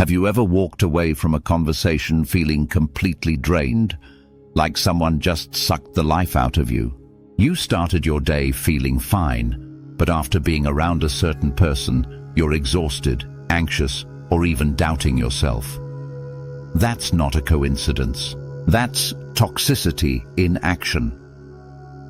Have you ever walked away from a conversation feeling completely drained, like someone just sucked the life out of you? You started your day feeling fine, but after being around a certain person, you're exhausted, anxious, or even doubting yourself. That's not a coincidence. That's toxicity in action.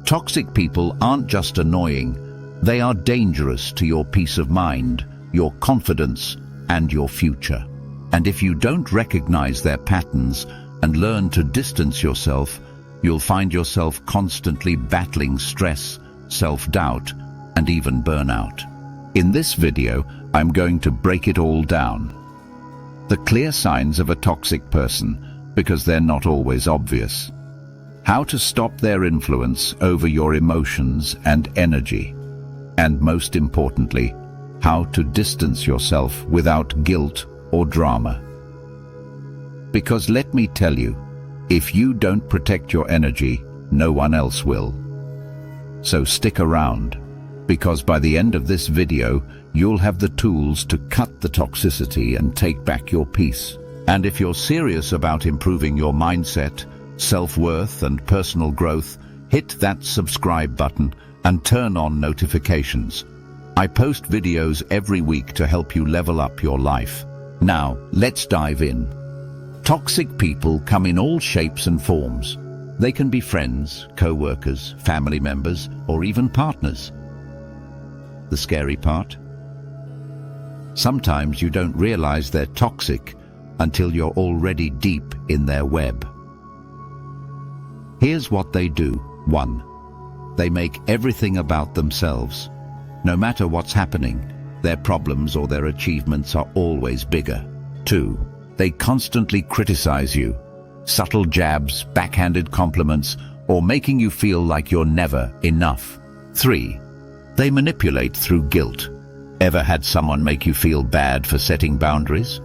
Toxic people aren't just annoying, they are dangerous to your peace of mind, your confidence, and your future. And if you don't recognize their patterns and learn to distance yourself, you'll find yourself constantly battling stress, self-doubt, and even burnout. In this video, I'm going to break it all down. The clear signs of a toxic person, because they're not always obvious. How to stop their influence over your emotions and energy. And most importantly, how to distance yourself without guilt or drama. Because let me tell you, if you don't protect your energy, no one else will. So stick around, because by the end of this video, you'll have the tools to cut the toxicity and take back your peace. And if you're serious about improving your mindset, self-worth, and personal growth, hit that subscribe button and turn on notifications. I post videos every week to help you level up your life. Now, let's dive in. Toxic people come in all shapes and forms. They can be friends, co-workers, family members, or even partners. The scary part? Sometimes you don't realize they're toxic until you're already deep in their web. Here's what they do. 1. They make everything about themselves. No matter what's happening, their problems or their achievements are always bigger. 2. They constantly criticize you. Subtle jabs, backhanded compliments, or making you feel like you're never enough. 3. They manipulate through guilt. Ever had someone make you feel bad for setting boundaries?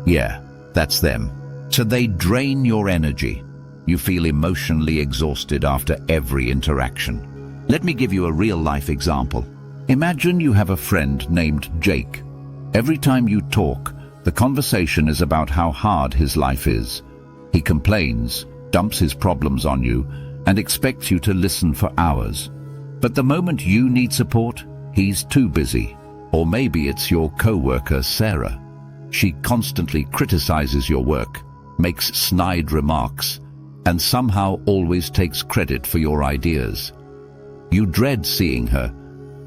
Yeah, that's them. So they drain your energy. You feel emotionally exhausted after every interaction. Let me give you a real-life example. Imagine you have a friend named Jake. Every time you talk, the conversation is about how hard his life is. He complains, dumps his problems on you, and expects you to listen for hours. But the moment you need support, he's too busy. Or maybe it's your co-worker, Sarah. She constantly criticizes your work, makes snide remarks, and somehow always takes credit for your ideas. You dread seeing her,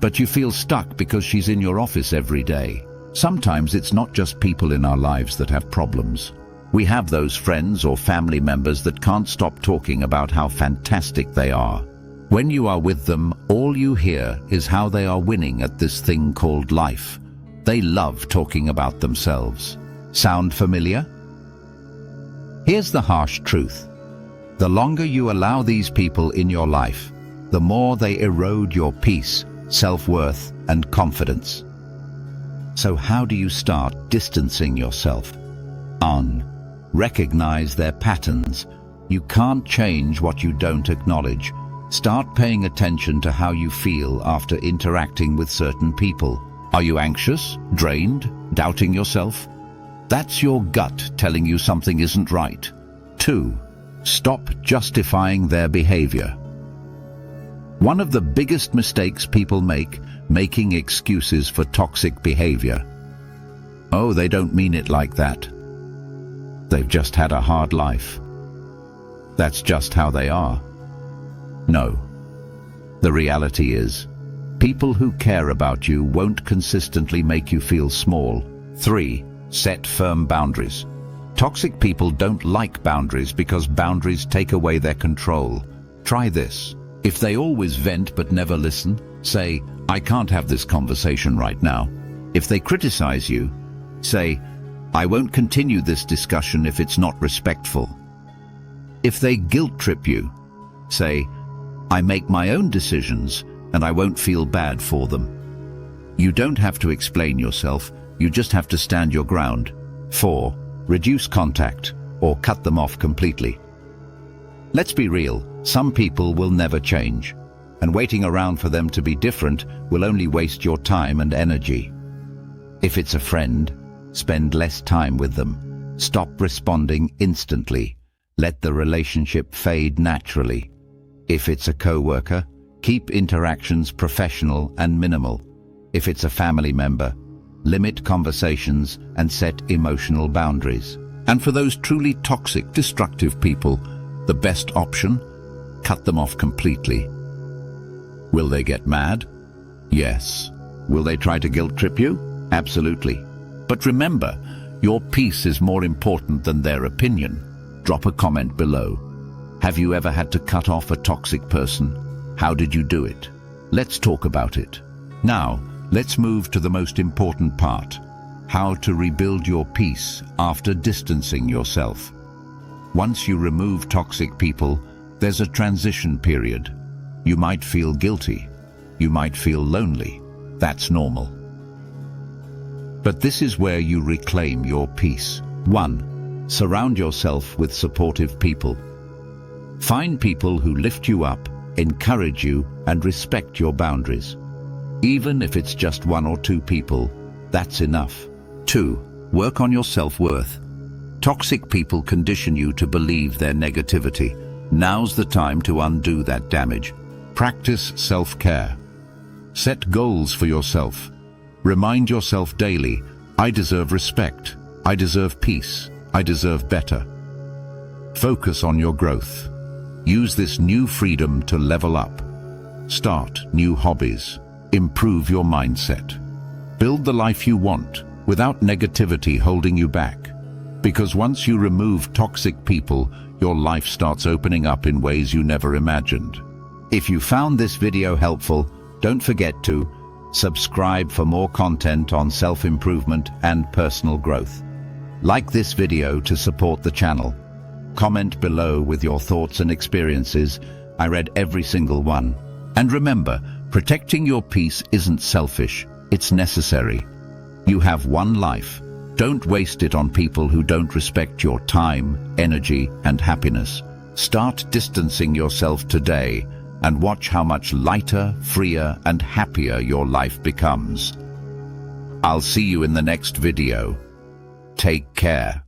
but you feel stuck because she's in your office every day. Sometimes it's not just people in our lives that have problems. We have those friends or family members that can't stop talking about how fantastic they are. When you are with them, all you hear is how they are winning at this thing called life. They love talking about themselves. Sound familiar? Here's the harsh truth. The longer you allow these people in your life, the more they erode your peace, self-worth, and confidence. So how do you start distancing yourself? Recognize their patterns. You can't change what you don't acknowledge. Start paying attention to how you feel after interacting with certain people. Are you anxious, drained, doubting yourself? That's your gut telling you something isn't right. 2. Stop justifying their behavior. One of the biggest mistakes people make, making excuses for toxic behavior. Oh, they don't mean it like that. They've just had a hard life. That's just how they are. No. The reality is, people who care about you won't consistently make you feel small. 3. Set firm boundaries. Toxic people don't like boundaries because boundaries take away their control. Try this. If they always vent but never listen, say, I can't have this conversation right now. If they criticize you, say, I won't continue this discussion if it's not respectful. If they guilt trip you, say, I make my own decisions and I won't feel bad for them. You don't have to explain yourself, you just have to stand your ground. 4. Reduce contact or cut them off completely. Let's be real, some people will never change, and waiting around for them to be different will only waste your time and energy. If it's a friend, Spend less time with them. Stop responding instantly. Let the relationship fade naturally. If it's a co-worker, keep interactions professional and minimal. If it's a family member, limit conversations and set emotional boundaries. And for those truly toxic, destructive people, the best option? Cut them off completely. Will they get mad? Yes. Will they try to guilt trip you? Absolutely. But remember, your peace is more important than their opinion. Drop a comment below. Have you ever had to cut off a toxic person? How did you do it? Let's talk about it. Now, let's move to the most important part. How to rebuild your peace after distancing yourself. Once you remove toxic people, there's a transition period. You might feel guilty. You might feel lonely. That's normal. But this is where you reclaim your peace. 1. Surround yourself with supportive people. Find people who lift you up, encourage you, and respect your boundaries. Even if it's just 1 or 2 people, that's enough. 2. Work on your self-worth. Toxic people condition you to believe their negativity. Now's the time to undo that damage. Practice self-care. Set goals for yourself. Remind yourself daily, I deserve respect, I deserve peace, I deserve better. Focus on your growth. Use this new freedom to level up. Start new hobbies. Improve your mindset. Build the life you want without negativity holding you back. Because once you remove toxic people, your life starts opening up in ways you never imagined. If you found this video helpful, don't forget to subscribe for more content on self-improvement and personal growth. Like this video to support the channel. Comment below with your thoughts and experiences. I read every single one. And remember, protecting your peace isn't selfish, it's necessary. You have one life. Don't waste it on people who don't respect your time, energy, and happiness. Start distancing yourself today and watch how much lighter, freer, and happier your life becomes. I'll see you in the next video. Take care.